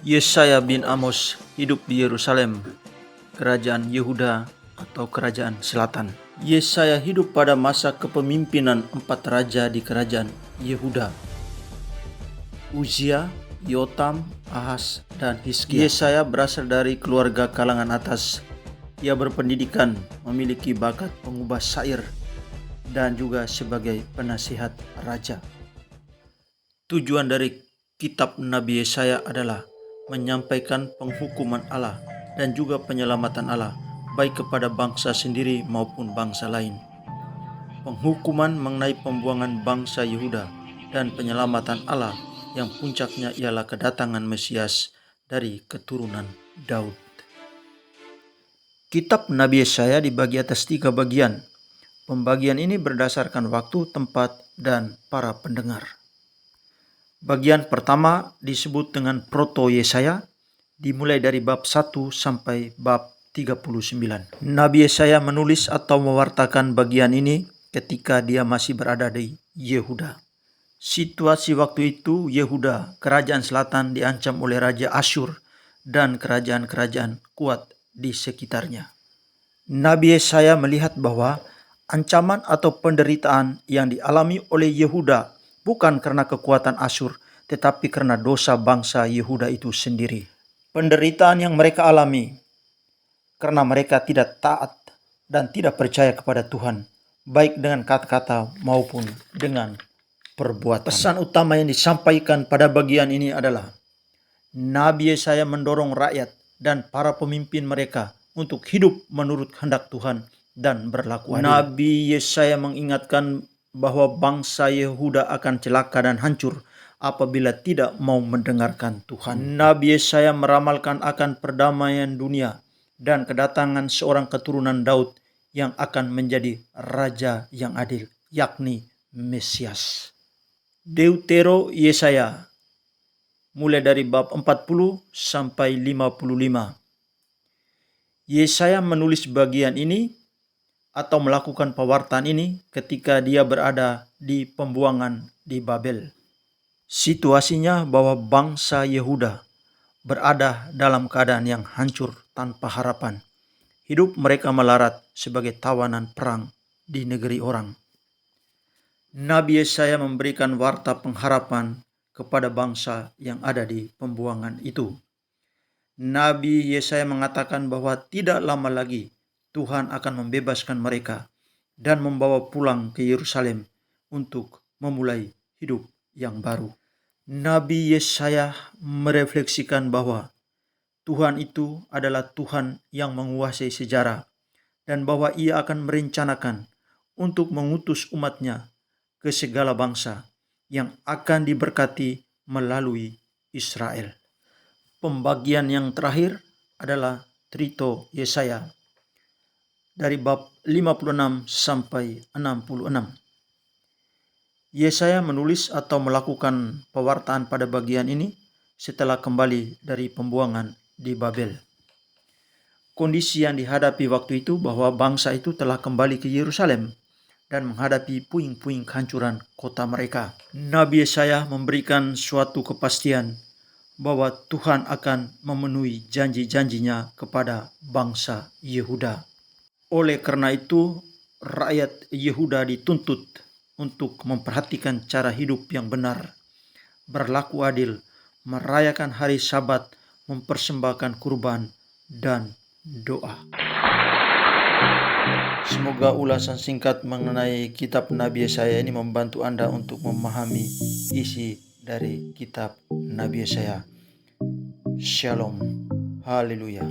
Yesaya bin Amos hidup di Yerusalem, kerajaan Yehuda atau kerajaan selatan. Yesaya hidup pada masa kepemimpinan 4 raja di kerajaan Yehuda: Uzia, Yotam, Ahaz, dan Hizkia. Yesaya berasal dari keluarga kalangan atas. Ia berpendidikan, memiliki bakat pengubah syair, dan juga sebagai penasihat raja. Tujuan dari kitab Nabi Yesaya adalah menyampaikan penghukuman Allah dan juga penyelamatan Allah, baik kepada bangsa sendiri maupun bangsa lain. Penghukuman mengenai pembuangan bangsa Yehuda dan penyelamatan Allah yang puncaknya ialah kedatangan Mesias dari keturunan Daud. Kitab Nabi Yesaya dibagi atas 3 bagian. Pembagian ini berdasarkan waktu, tempat, dan para pendengar. Bagian pertama disebut dengan Proto Yesaya, dimulai dari bab 1 sampai bab 39. Nabi Yesaya menulis atau mewartakan bagian ini ketika dia masih berada di Yehuda. Situasi waktu itu, Yehuda, kerajaan selatan, diancam oleh Raja Asyur dan kerajaan-kerajaan kuat di sekitarnya. Nabi Yesaya melihat bahwa ancaman atau penderitaan yang dialami oleh Yehuda bukan karena kekuatan Asyur, tetapi karena dosa bangsa Yehuda itu sendiri. Penderitaan yang mereka alami karena mereka tidak taat dan tidak percaya kepada Tuhan, baik dengan kata-kata maupun dengan perbuatan. Pesan utama yang disampaikan pada bagian ini adalah Nabi Yesaya mendorong rakyat dan para pemimpin mereka untuk hidup menurut kehendak Tuhan dan berlaku adil. Nabi Yesaya mengingatkan bahwa bangsa Yehuda akan celaka dan hancur apabila tidak mau mendengarkan Tuhan. Nabi Yesaya meramalkan akan perdamaian dunia dan kedatangan seorang keturunan Daud yang akan menjadi raja yang adil, yakni Mesias. Deutero Yesaya mulai dari bab 40 sampai 55. Yesaya menulis bagian ini atau melakukan pewartaan ini ketika dia berada di pembuangan di Babel. Situasinya bahwa bangsa Yehuda berada dalam keadaan yang hancur tanpa harapan. Hidup mereka melarat sebagai tawanan perang di negeri orang. Nabi Yesaya memberikan warta pengharapan kepada bangsa yang ada di pembuangan itu. Nabi Yesaya mengatakan bahwa tidak lama lagi Tuhan akan membebaskan mereka dan membawa pulang ke Yerusalem untuk memulai hidup yang baru. Nabi Yesaya merefleksikan bahwa Tuhan itu adalah Tuhan yang menguasai sejarah dan bahwa Ia akan merencanakan untuk mengutus umat-Nya ke segala bangsa yang akan diberkati melalui Israel. Pembagian yang terakhir adalah Trito Yesaya dari bab 56 sampai 66. Yesaya menulis atau melakukan pewartaan pada bagian ini setelah kembali dari pembuangan di Babel. Kondisi yang dihadapi waktu itu bahwa bangsa itu telah kembali ke Yerusalem dan menghadapi puing-puing kehancuran kota mereka. Nabi Yesaya memberikan suatu kepastian bahwa Tuhan akan memenuhi janji-janjinya kepada bangsa Yehuda. Oleh karena itu, rakyat Yehuda dituntut untuk memperhatikan cara hidup yang benar, berlaku adil, merayakan hari Sabat, mempersembahkan kurban, dan doa. Semoga ulasan singkat mengenai kitab Nabi Yesaya ini membantu Anda untuk memahami isi dari kitab Nabi Yesaya. Shalom. Haleluya.